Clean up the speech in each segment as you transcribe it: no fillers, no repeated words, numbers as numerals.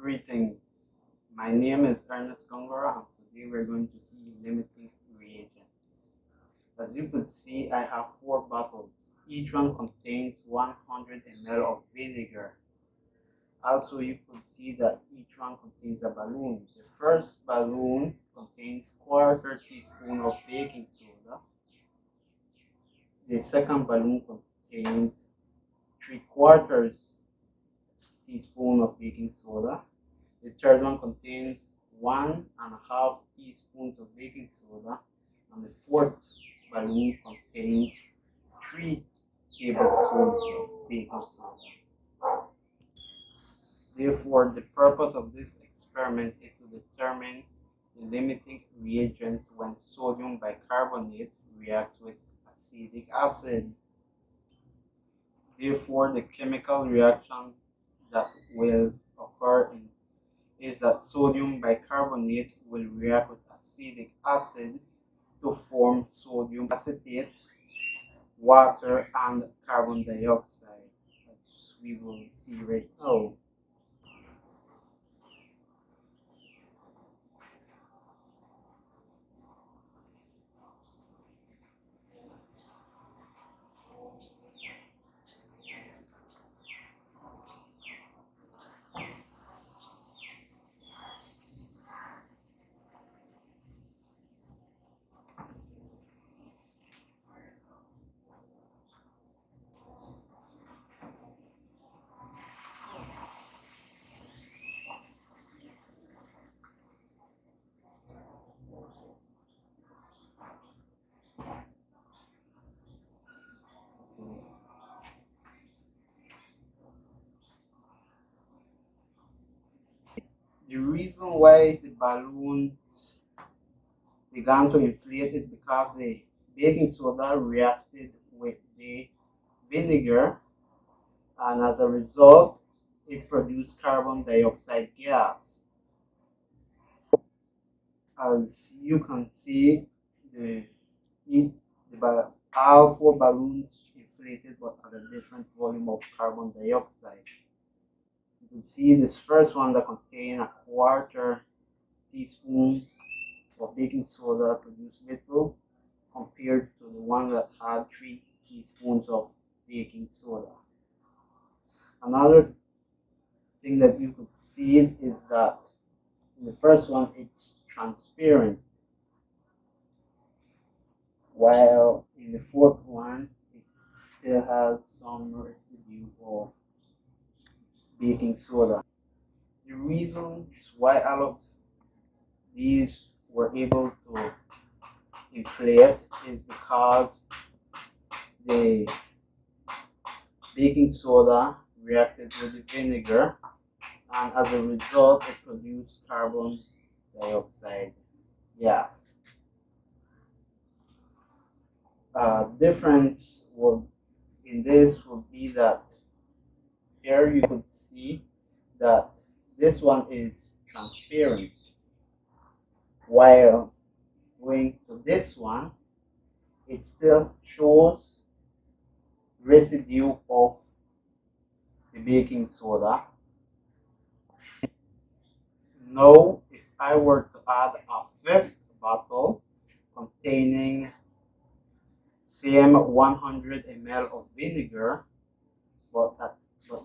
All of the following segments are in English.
Greetings, my name is Ernest Gongora and today we're going to see limiting reagents. As you could see, I have 4 bottles. Each one contains 100 ml of vinegar. Also, you could see that each one contains a balloon. The first balloon contains 1/4 teaspoon of baking soda. The second balloon contains 3/4 teaspoon of baking soda. The third one contains 1.5 teaspoons of baking soda, and the fourth balloon contains 3 tablespoons of baking soda. Therefore, the purpose of this experiment is to determine the limiting reagents when sodium bicarbonate reacts with acetic acid. Therefore, the chemical reaction that will occur is that sodium bicarbonate will react with acetic acid to form sodium acetate, water, and carbon dioxide, as we will see right now. The reason why the balloons began to inflate is because the baking soda reacted with the vinegar, and as a result it produced carbon dioxide gas. As you can see, all 4 balloons inflated but at a different volume of carbon dioxide. You can see this first one that contained 1/4 teaspoon of baking soda produced little compared to the one that had 3 teaspoons of baking soda. Another thing that you could see is that in the first one it's transparent, while in the fourth one it still has some residue of baking soda. The reasons why all of these were able to inflate is because the baking soda reacted with the vinegar, and as a result it produced carbon dioxide gas. Difference in this would be that here you could see that this one is transparent, while going to this one it still shows residue of the baking soda. Now, if I were to add a 5th bottle containing same 100 ml of vinegar, but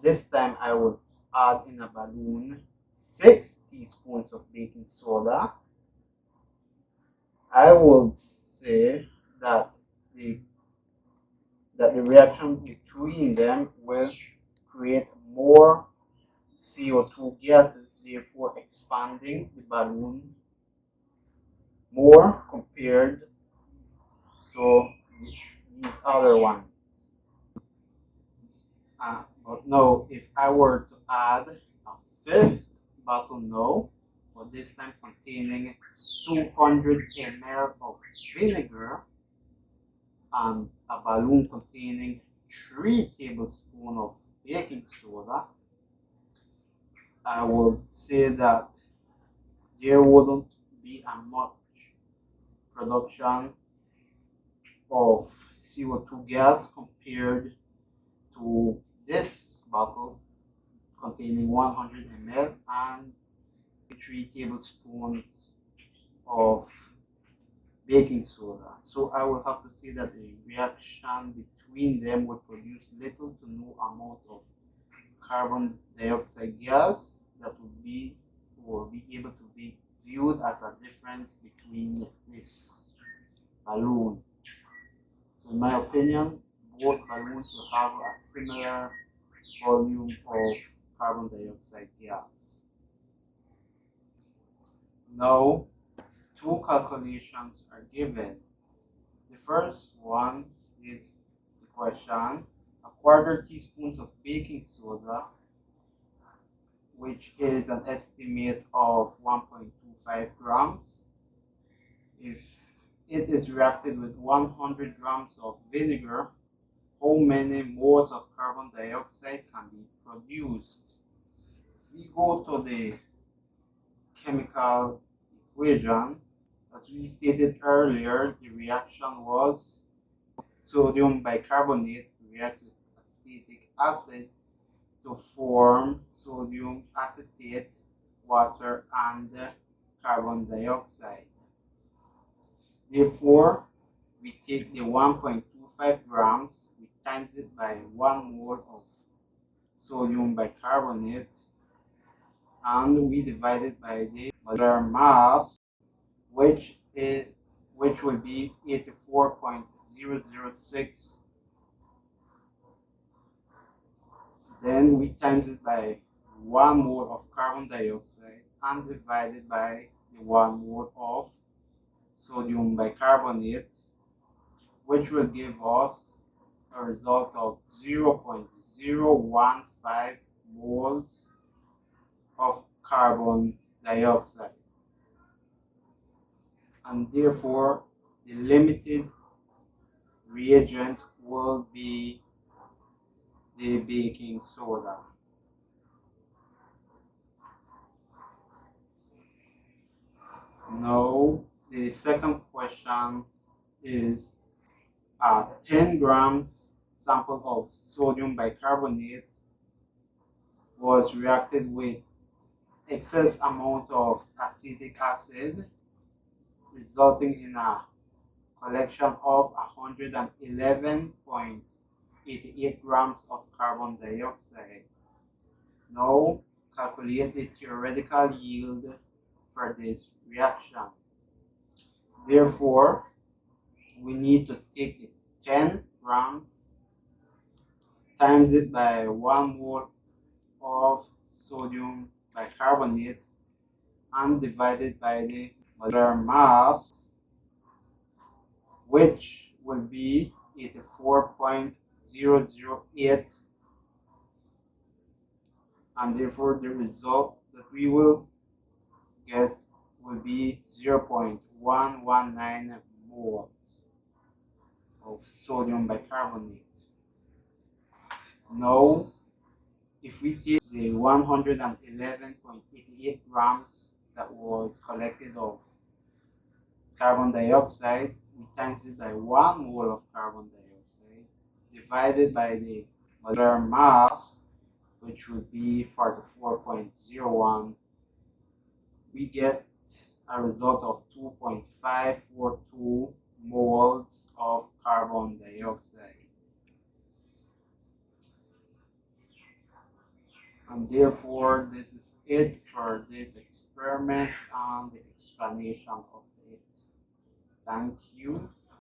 this time I would add in a balloon 6 teaspoons of baking soda, I would say that the reaction between them will create more CO2 gases, therefore expanding the balloon more compared to these other ones. But now, if I were to add a 5th bottle now, but this time containing 200 ml of vinegar and a balloon containing 3 tablespoons of baking soda, I would say that there wouldn't be a much production of CO2 gas compared to this bottle containing 100 ml and 3 tablespoons of baking soda. So I will have to say that the reaction between them will produce little to no amount of carbon dioxide gas that would be able to be viewed as a difference between this balloon. So in my opinion, both balloons will have a similar volume of carbon dioxide gas. Now, two calculations are given. The first one is the question: a quarter teaspoon of baking soda, which is an estimate of 1.25 grams. If it is reacted with 100 grams of vinegar, how many moles of carbon dioxide can be produced? If we go to the chemical equation, as we stated earlier, the reaction was sodium bicarbonate react with acetic acid to form sodium acetate, water, and carbon dioxide. Therefore, we take the 1.25 grams, we times it by 1 mole of sodium bicarbonate, and we divide it by the molecular mass, which will be 84.006. Then we times it by 1 mole of carbon dioxide and divide it by the 1 mole of sodium bicarbonate, which will give us a result of 0.015 moles of carbon dioxide. And therefore, the limited reagent will be the baking soda. Now, the second question is a 10 grams sample of sodium bicarbonate was reacted with excess amount of acetic acid, resulting in a collection of 111.88 grams of carbon dioxide. Now, calculate the theoretical yield for this reaction. Therefore, we need to take the 10 grams times it by 1 mole of sodium bicarbonate and divide it by the molecular mass, which will be 84.008, and therefore the result that we will get will be 0.119 moles of sodium bicarbonate. Now, if we take the 111.88 grams that was collected of carbon dioxide, we times it by 1 mole of carbon dioxide, divided by the molecular mass, which would be 44.01, we get a result of 2.542 moles of carbon dioxide. And therefore, this is it for this experiment and the explanation of it. Thank you.